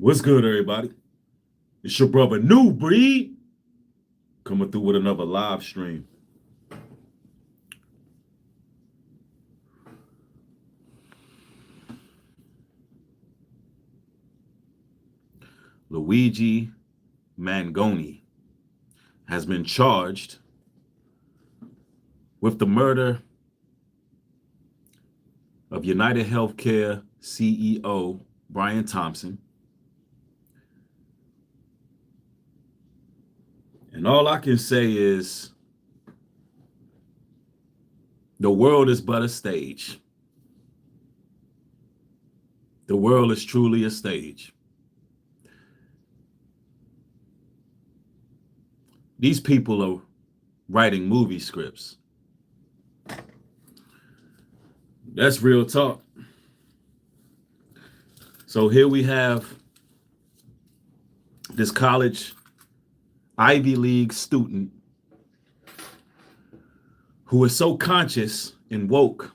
What's good, everybody? It's your brother New Breed coming through with another live stream. Luigi Mangoni has been charged with the murder of United Healthcare CEO Brian Thompson. And all I can say is the world is but a stage. The world is truly a stage. These people are writing movie scripts. That's real talk. So here we have this college Ivy League student who is so conscious and woke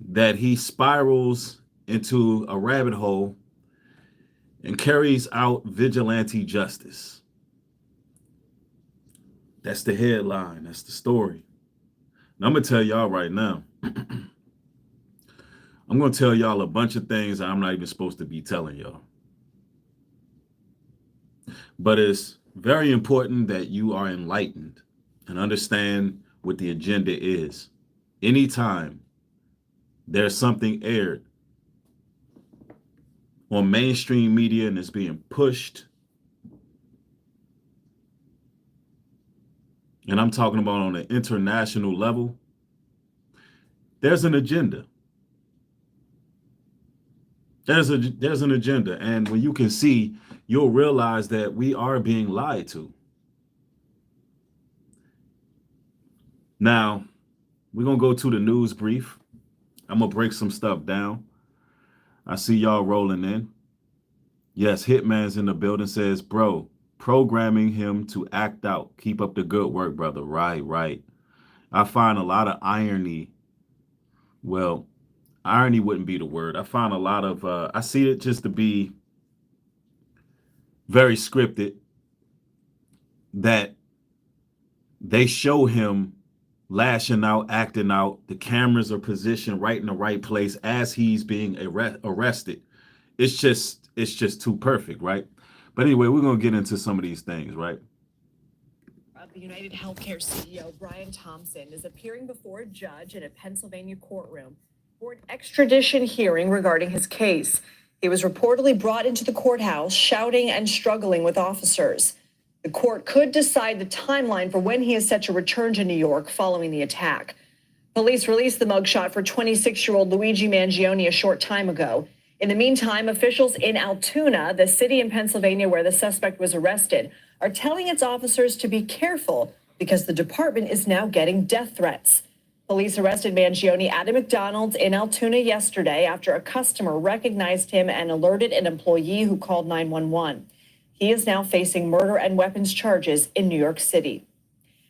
that he spirals into a rabbit hole and carries out vigilante justice. That's the headline. That's the story. And I'm going to tell y'all right now. I'm going to tell y'all a bunch of things I'm not even supposed to be telling y'all. But it's very important that you are enlightened and understand what the agenda is. Anytime there's something aired on mainstream media and it's being pushed, and I'm talking about on an international level, there's an agenda. There's an agenda. And when you can see, you'll realize that we are being lied to. Now, we're going to go to the news brief. I'm going to break some stuff down. I see y'all rolling in. Yes, Hitman's in the building, says, bro, programming him to act out. Keep up the good work, brother. Right. I find a lot of irony. Well, irony wouldn't be the word. I find a lot of, I see it just to be very scripted, that they show him lashing out, acting out. The cameras are positioned right in the right place as he's being arrested. It's just too perfect, right? But anyway, we're going to get into some of these things, right? The United Healthcare CEO, Brian Thompson, is appearing before a judge in a Pennsylvania courtroom for an extradition hearing regarding his case. He was reportedly brought into the courthouse shouting and struggling with officers. The court could decide the timeline for when he is set to return to New York following the attack. Police released the mugshot for 26-year-old Luigi Mangione a short time ago. In the meantime, officials in Altoona, the city in Pennsylvania where the suspect was arrested, are telling its officers to be careful because the department is now getting death threats. Police arrested Mangione at a McDonald's in Altoona yesterday after a customer recognized him and alerted an employee who called 911. He is now facing murder and weapons charges in New York City.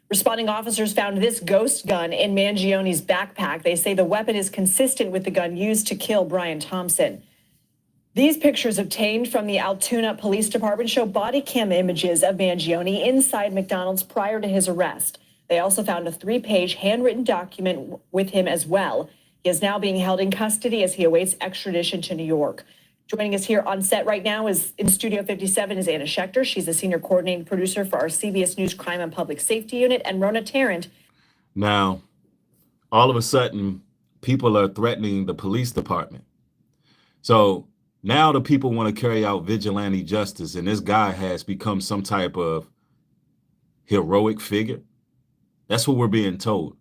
Responding officers found this ghost gun in Mangione's backpack. They say the weapon is consistent with the gun used to kill Brian Thompson. These pictures obtained from the Altoona Police Department show body cam images of Mangione inside McDonald's prior to his arrest. They also found a 3-page handwritten document with him as well. He is now being held in custody as he awaits extradition to New York. Joining us here on set right now is in Studio 57 is Anna Schechter. She's a senior coordinating producer for our CBS News Crime and Public Safety Unit, and Rona Tarrant. Now, all of a sudden, people are threatening the police department. So now the people want to carry out vigilante justice, and this guy has become some type of heroic figure. That's what we're being told.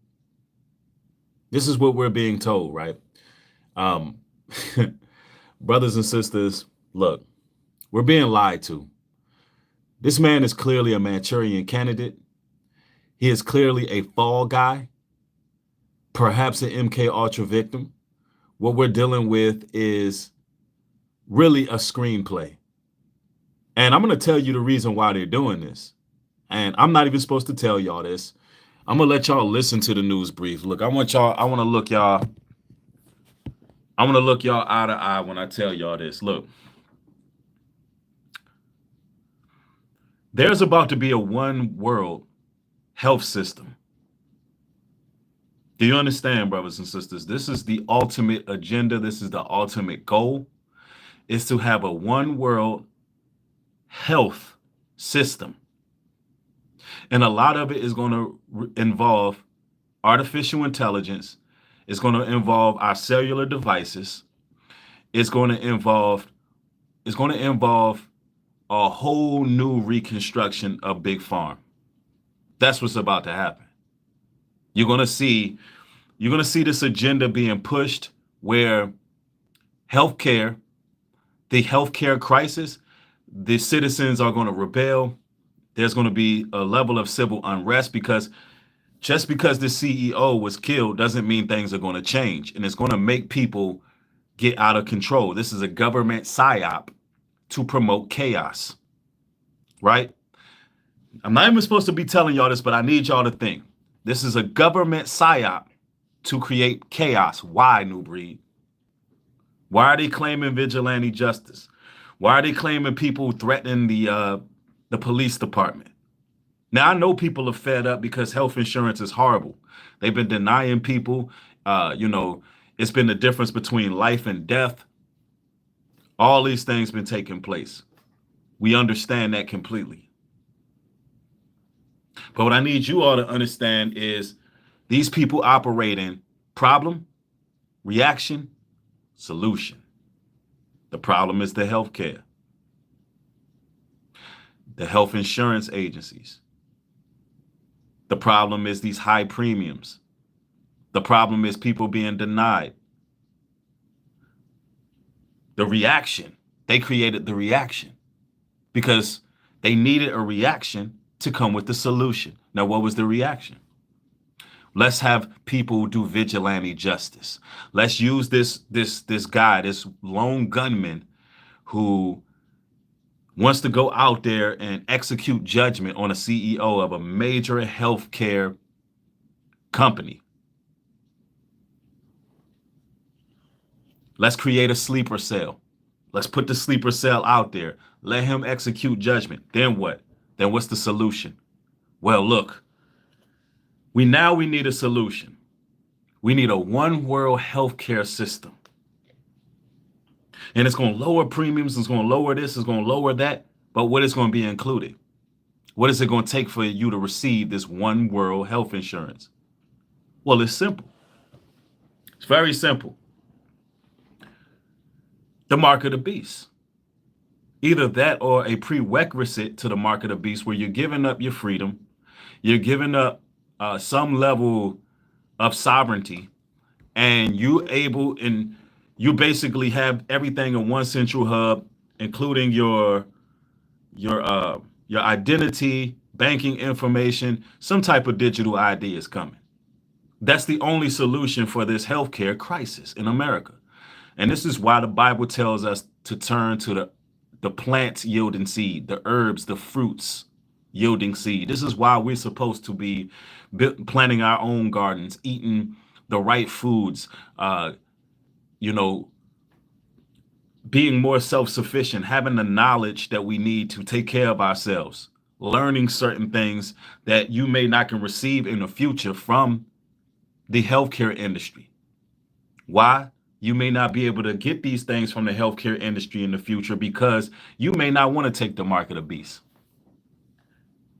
This is what we're being told, right? Brothers and sisters, look, we're being lied to. This man is clearly a Manchurian candidate. He is clearly a fall guy, perhaps an MK Ultra victim. What we're dealing with is really a screenplay. And I'm going to tell you the reason why they're doing this. And I'm not even supposed to tell y'all this. I'm going to let y'all listen to the news brief. Look, I want to look y'all eye to eye when I tell y'all this. Look, There's about to be a one world health system. Do you understand, brothers and sisters? This is the ultimate agenda. This is the ultimate goal, is to have a one world health system. And a lot of it is going to involve artificial intelligence. It's going to involve our cellular devices. It's going to involve a whole new reconstruction of Big Farm. That's what's about to happen. You're going to see this agenda being pushed where healthcare, the healthcare crisis, the citizens are going to rebel. There's going to be a level of civil unrest because just because the CEO was killed doesn't mean things are going to change. And it's going to make people get out of control. This is a government psyop to promote chaos, right? I'm not even supposed to be telling y'all this, but I need y'all to think. This is a government psyop to create chaos. Why, New Breed? Why are they claiming vigilante justice? Why are they claiming people threatening the police department? Now, I know people are fed up because health insurance is horrible. They've been denying people, it's been the difference between life and death. All these things been taking place. We understand that completely. But what I need you all to understand is these people operate in problem, reaction, solution. The problem is the healthcare, the health insurance agencies. The problem is these high premiums. The problem is people being denied. The reaction, they created the reaction because they needed a reaction to come with the solution. Now, what was the reaction? Let's have people do vigilante justice. Let's use this guy, this lone gunman who wants to go out there and execute judgment on a CEO of a major healthcare company. Let's create a sleeper cell. Let's put the sleeper cell out there. Let him execute judgment. Then what? Then what's the solution? Well, look, we need a solution. We need a one world healthcare system. And it's going to lower premiums. It's going to lower this. It's going to lower that. But what is going to be included? What is it going to take for you to receive this one world health insurance? Well, it's simple. It's very simple. The mark of the beast. Either that or a prerequisite to the mark of the beast where you're giving up your freedom. You're giving up some level of sovereignty, and you basically have everything in one central hub, including your identity, banking information. Some type of digital ID is coming. That's the only solution for this healthcare crisis in America. And this is why the Bible tells us to turn to the plants yielding seed, the herbs, the fruits yielding seed. This is why we're supposed to be planting our own gardens, eating the right foods, being more self-sufficient, having the knowledge that we need to take care of ourselves, learning certain things that you may not can receive in the future from the healthcare industry. Why? You may not be able to get these things from the healthcare industry in the future because you may not want to take the mark of the beast.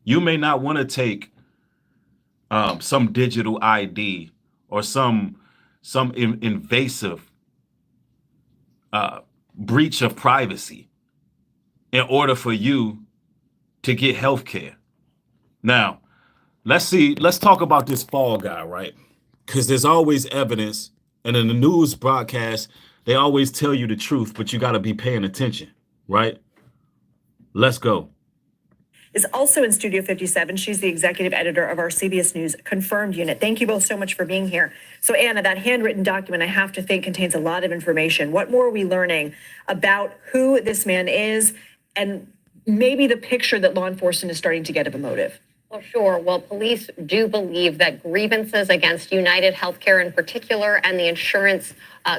You may not want to take some digital ID or some invasive breach of privacy in order for you to get healthcare. Now, let's talk about this fall guy, right? Because there's always evidence. And in the news broadcast, they always tell you the truth, but you got to be paying attention, right? Let's go. Is also in Studio 57. She's the executive editor of our CBS News Confirmed unit. Thank you both so much for being here. So Anna, that handwritten document, I have to think, contains a lot of information. What more are we learning about who this man is and maybe the picture that law enforcement is starting to get of a motive? Well, sure. Well, police do believe that grievances against United Healthcare in particular and the insurance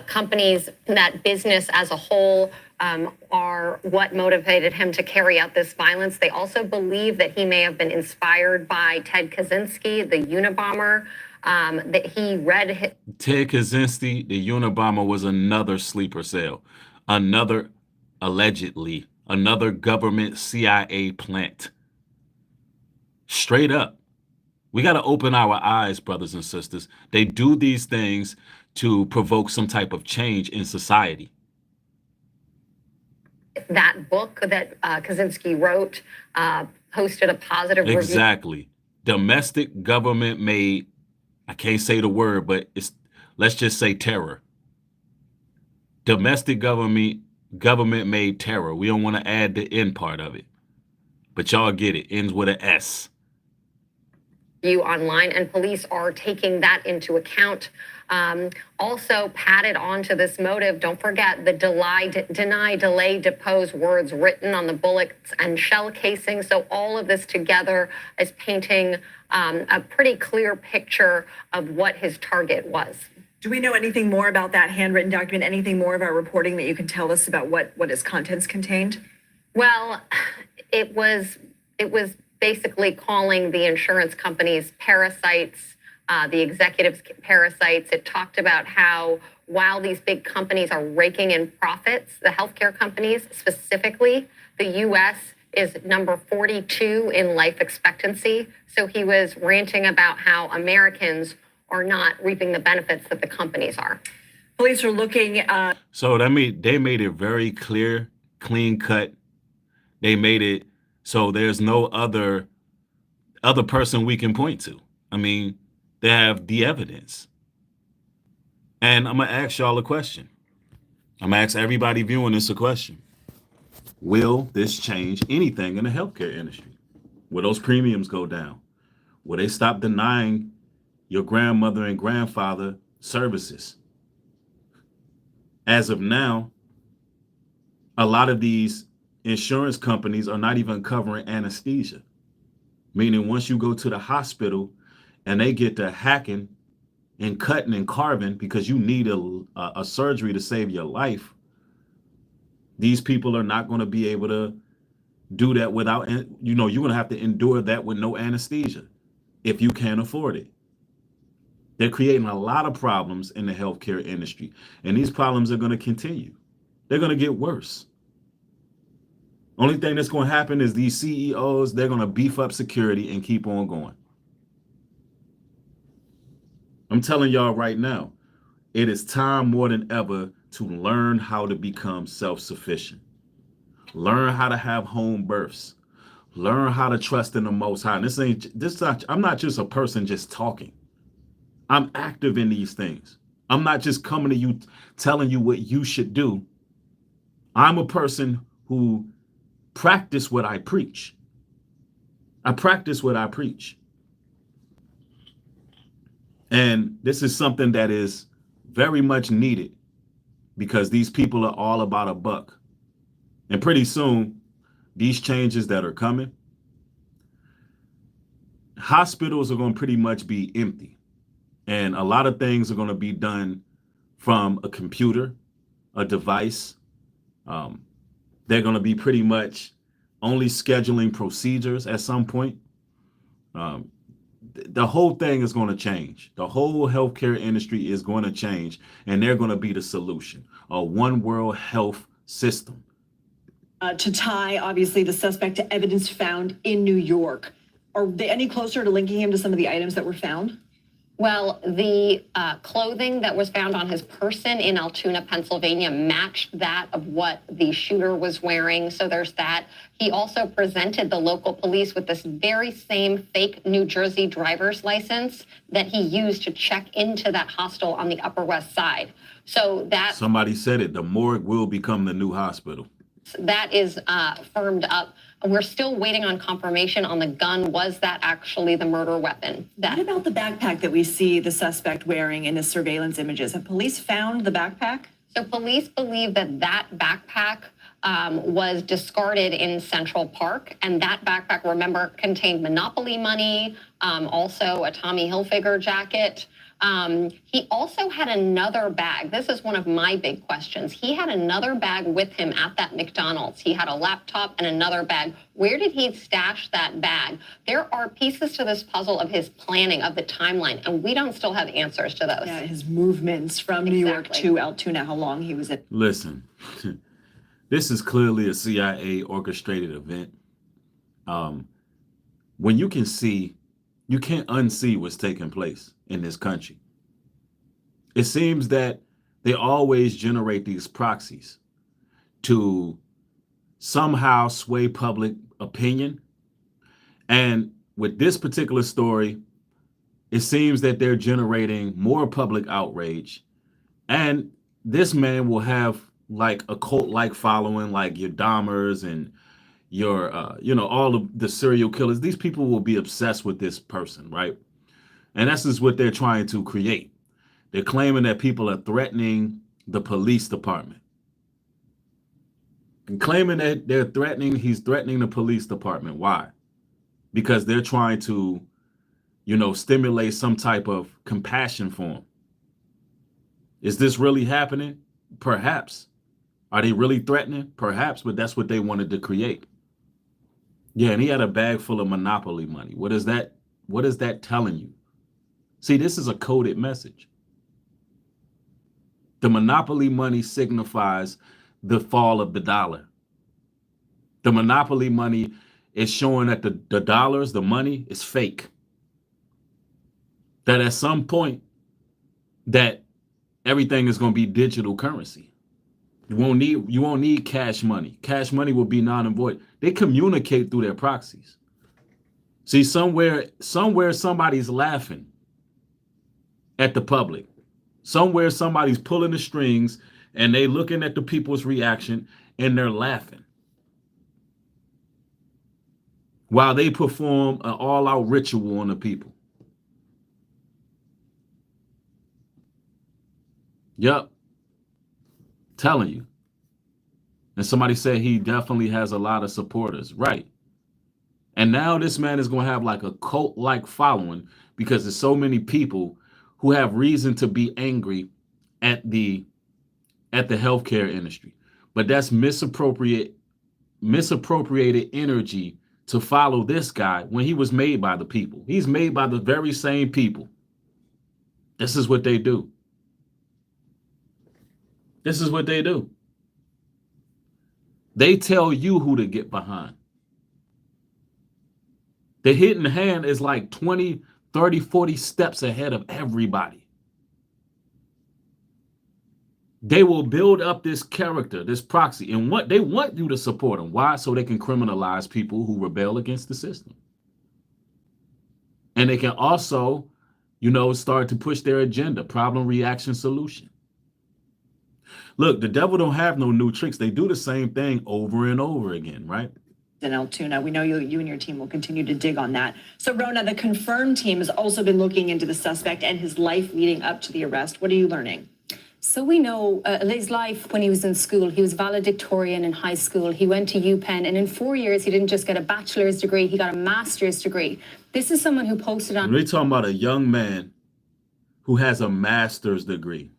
companies, that business as a whole, are what motivated him to carry out this violence. They also believe that he may have been inspired by Ted Kaczynski, the Unabomber, that he read. Ted Kaczynski, the Unabomber, was another sleeper cell, another, allegedly, another government CIA plant. Straight up. We got to open our eyes, brothers and sisters. They do these things to provoke some type of change in society. That book that Kaczynski wrote posted a positive review. Exactly. Domestic government made, I can't say the word, but let's just say terror. Domestic government made terror. We don't want to add the N part of it. But y'all get it. Ends with an S. You online, and police are taking that into account. Also padded onto this motive, don't forget the deny, delay, depose words written on the bullets and shell casing. So all of this together is painting a pretty clear picture of what his target was. Do we know anything more about that handwritten document? Anything more of our reporting that you can tell us about what its contents contained? Well, it was basically calling the insurance companies parasites, the executives parasites. It talked about how while these big companies are raking in profits, the healthcare companies specifically, the U.S. is number 42 in life expectancy. So he was ranting about how Americans are not reaping the benefits that the companies are. Police are looking. So they made it very clear, clean cut. They made it so there's no other person we can point to. I mean, they have the evidence. And I'm going to ask y'all a question. I'm going to ask everybody viewing this a question. Will this change anything in the healthcare industry? Will those premiums go down? Will they stop denying your grandmother and grandfather services? As of now, a lot of these insurance companies are not even covering anesthesia, meaning once you go to the hospital and they get to hacking and cutting and carving because you need a surgery to save your life, these people are not going to be able to do that without, you're going to have to endure that with no anesthesia if you can't afford it. They're creating a lot of problems in the healthcare industry, and these problems are going to continue. They're going to get worse. Only thing that's going to happen is these CEOs, they're going to beef up security and keep on going. I'm telling y'all right now, it is time more than ever to learn how to become self-sufficient. Learn how to have home births. Learn how to trust in the Most High. And I'm not just a person just talking. I'm active in these things. I'm not just coming to you telling you what you should do. I'm a person who practice what I preach. I practice what I preach. And this is something that is very much needed because these people are all about a buck. And pretty soon, these changes that are coming, hospitals are going to pretty much be empty. And a lot of things are going to be done from a computer, a device. They're going to be pretty much only scheduling procedures at some point. The whole thing is going to change. The whole healthcare industry is going to change, and they're going to be the solution, a one world health system. To tie, obviously, the suspect to evidence found in New York. Are they any closer to linking him to some of the items that were found? Well, the clothing that was found on his person in Altoona, Pennsylvania, matched that of what the shooter was wearing. So there's that. He also presented the local police with this very same fake New Jersey driver's license that he used to check into that hostel on the Upper West Side. So that somebody said it, the morgue will become the new hospital. That is firmed up. We're still waiting on confirmation on the gun. Was that actually the murder weapon? What about the backpack that we see the suspect wearing in the surveillance images? Have police found the backpack? So police believe that backpack was discarded in Central Park. And that backpack, remember, contained Monopoly money, also a Tommy Hilfiger jacket. He also had another bag. This is one of my big questions. He had another bag with him at that McDonald's. He had a laptop and another bag. Where did he stash that bag? There are pieces to this puzzle of his planning, of the timeline, and we don't still have answers to those. Yeah, his movements from New York to Altoona, how long he was at. Listen, this is clearly a CIA orchestrated event. When you can see, you can't unsee what's taking place in this country. It seems that they always generate these proxies to somehow sway public opinion. And with this particular story, it seems that they're generating more public outrage. And this man will have like a cult-like following, like your Dahmers and your, all of the serial killers. These people will be obsessed with this person, right? And that's just what they're trying to create. They're claiming that people are threatening the police department. And claiming that he's threatening the police department. Why? Because they're trying to, stimulate some type of compassion for him. Is this really happening? Perhaps. Are they really threatening? Perhaps, but that's what they wanted to create. Yeah, and he had a bag full of Monopoly money. What is that telling you? See, this is a coded message. The Monopoly money signifies the fall of the dollar. The Monopoly money is showing that the dollars, the money, is fake. That at some point, that everything is going to be digital currency. You won't need cash money. Cash money will be non and void. They communicate through their proxies. See, somewhere somebody's laughing at the public. Somewhere somebody's pulling the strings and they looking at the people's reaction and they're laughing while they perform an all-out ritual on the people. Yep. Telling you. And somebody said he definitely has a lot of supporters. Right. And now this man is going to have like a cult-like following because there's so many people who have reason to be angry at the healthcare industry. But that's misappropriated energy to follow this guy when he was made by the people. He's made by the very same people. This is what they do. This is what they do. They tell you who to get behind. The hidden hand is like 20, 30, 40 steps ahead of everybody. They will build up this character, this proxy, and what they want you to support them. Why? So they can criminalize people who rebel against the system. And they can also, start to push their agenda, problem, reaction, solution. Look, the devil don't have no new tricks. They do the same thing over and over again, right? In Altoona, we know you and your team will continue to dig on that. So, Rona, the confirmed team has also been looking into the suspect and his life leading up to the arrest. What are you learning? So we know his life when he was in school. He was valedictorian in high school. He went to UPenn, and in 4 years, he didn't just get a bachelor's degree, he got a master's degree. This is someone who posted on... We're talking about a young man who has a master's degree.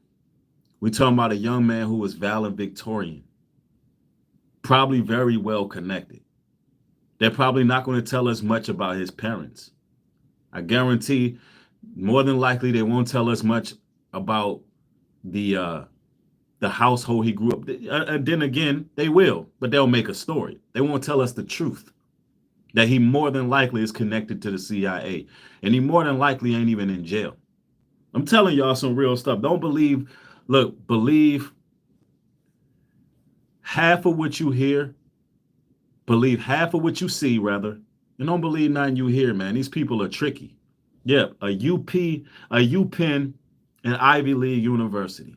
We're talking about a young man who was valedictorian, probably very well connected. They're probably not going to tell us much about his parents. I guarantee more than likely they won't tell us much about the household he grew up. Then again, they will, but they'll make a story. They won't tell us the truth, that he more than likely is connected to the CIA, and he more than likely ain't even in jail. I'm telling y'all some real stuff. Don't believe, believe half of what you hear, believe half of what you see, rather, and don't believe nothing you hear, man. These people are tricky. Yep, a UPenn, an Ivy League university.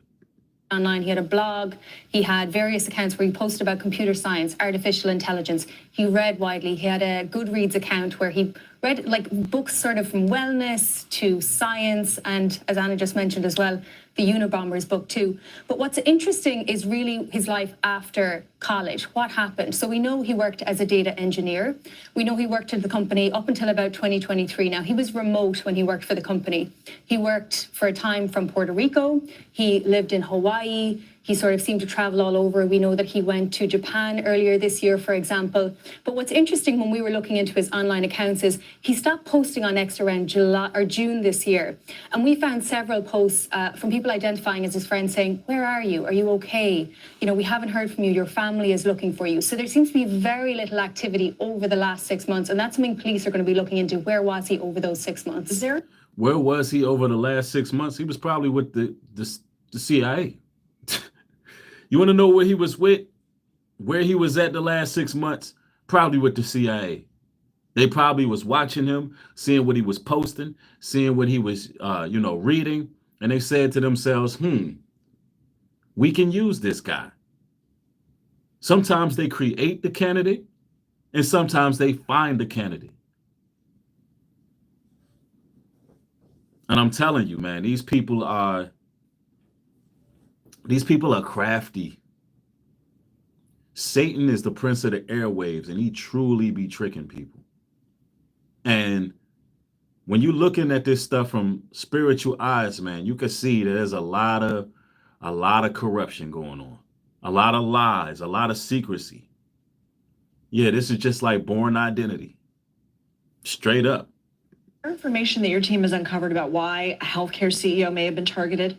Online, he had a blog, he had various accounts where he posted about computer science, artificial intelligence. He read widely. He had a Goodreads account where he read like books sort of from wellness to science and, as Anna just mentioned as well, the Unabomber's book too. But what's interesting is really his life after college. What happened? So we know he worked as a data engineer. We know he worked at the company up until about 2023. Now, he was remote when he worked for the company. He worked for a time from Puerto Rico. He lived in Hawaii. He sort of seemed to travel all over. We know that he went to Japan earlier this year, for example. But what's interesting when we were looking into his online accounts is he stopped posting on X around June this year. And we found several posts from people identifying as his friends saying, "Where are you? Are you okay? You know, we haven't heard from you. Your family is looking for you." So there seems to be very little activity over the last 6 months. And that's something police are going to be looking into. Where was he over those 6 months? Where was he over the last 6 months? He was probably with the CIA. You want to know where he was with? Where he was at the last 6 months? Probably with the CIA. They probably was watching him, seeing what he was posting, seeing what he was, reading. And they said to themselves, we can use this guy. Sometimes they create the candidate and sometimes they find the candidate. And I'm telling you, man, these people are crafty. Satan is the prince of the airwaves, and he truly be tricking people. And when you're looking at this stuff from spiritual eyes, man, you can see that there's a lot of corruption going on, a lot of lies, a lot of secrecy. Yeah, this is just like Born Identity, straight up. Information that your team has uncovered about why a healthcare CEO may have been targeted?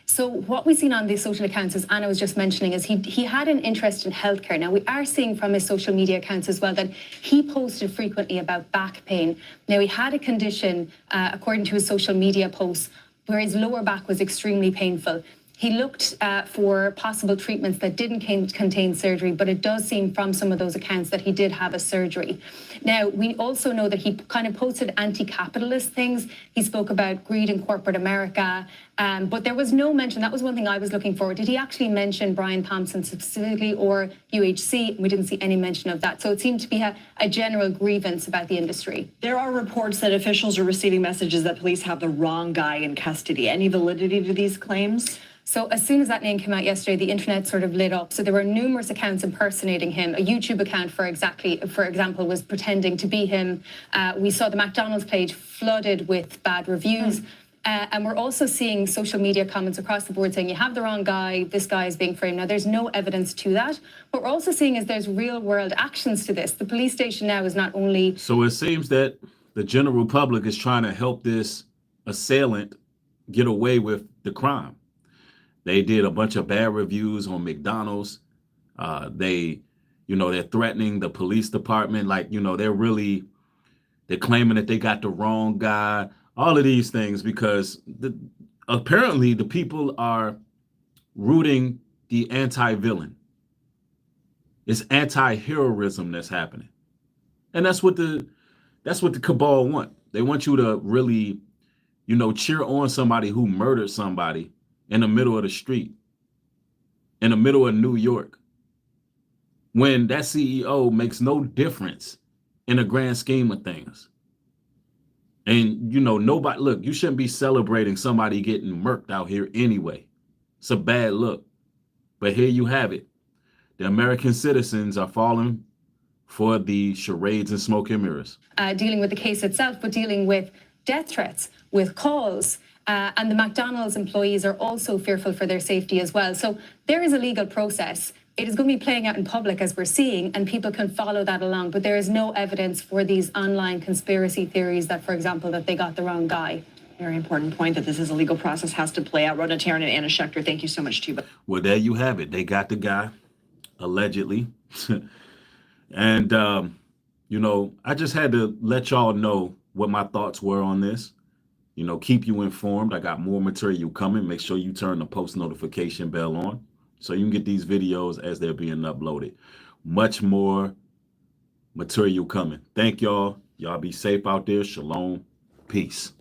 So what we've seen on these social accounts, as Anna was just mentioning, is he had an interest in healthcare. Now, we are seeing from his social media accounts as well that he posted frequently about back pain. Now, he had a condition, according to his social media posts, where his lower back was extremely painful. He looked for possible treatments that didn't contain surgery, but it does seem from some of those accounts that he did have a surgery. Now, we also know that he kind of posted anti-capitalist things. He spoke about greed in corporate America, but there was no mention. That was one thing I was looking for. Did he actually mention Brian Thompson specifically or UHC? We didn't see any mention of that. So it seemed to be a general grievance about the industry. There are reports that officials are receiving messages that police have the wrong guy in custody. Any validity to these claims? So as soon as that name came out yesterday, the internet sort of lit up. So there were numerous accounts impersonating him. A YouTube account, for example, was pretending to be him. We saw the McDonald's page flooded with bad reviews. And we're also seeing social media comments across the board saying, you have the wrong guy, this guy is being framed. Now, there's no evidence to that. What we're also seeing is there's real world actions to this. The police station now is not only... So it seems that the general public is trying to help this assailant get away with the crime. They did a bunch of bad reviews on McDonald's. They're threatening the police department. They're claiming that they got the wrong guy. All of these things because apparently the people are rooting the anti-villain. It's anti-heroism that's happening. And that's what the cabal want. They want you to really, cheer on somebody who murdered somebody in the middle of the street, in the middle of New York, when that CEO makes no difference in the grand scheme of things. And, nobody, look, you shouldn't be celebrating somebody getting murked out here anyway. It's a bad look. But here you have it. The American citizens are falling for the charades and smoke and mirrors. Dealing with the case itself, but dealing with death threats, with calls, and the McDonald's employees are also fearful for their safety as well. So there is a legal process. It is going to be playing out in public as we're seeing, and people can follow that along. But there is no evidence for these online conspiracy theories that, for example, that they got the wrong guy. Very important point that this is a legal process, has to play out. Rhoda Tarrant and Anna Schechter, thank you so much to you. Well, there you have it. They got the guy, allegedly. And, I just had to let y'all know what my thoughts were on this. Keep you informed. I got more material coming. Make sure you turn the post notification bell on so you can get these videos as they're being uploaded. Much more material coming. Thank y'all. Y'all be safe out there. Shalom. Peace.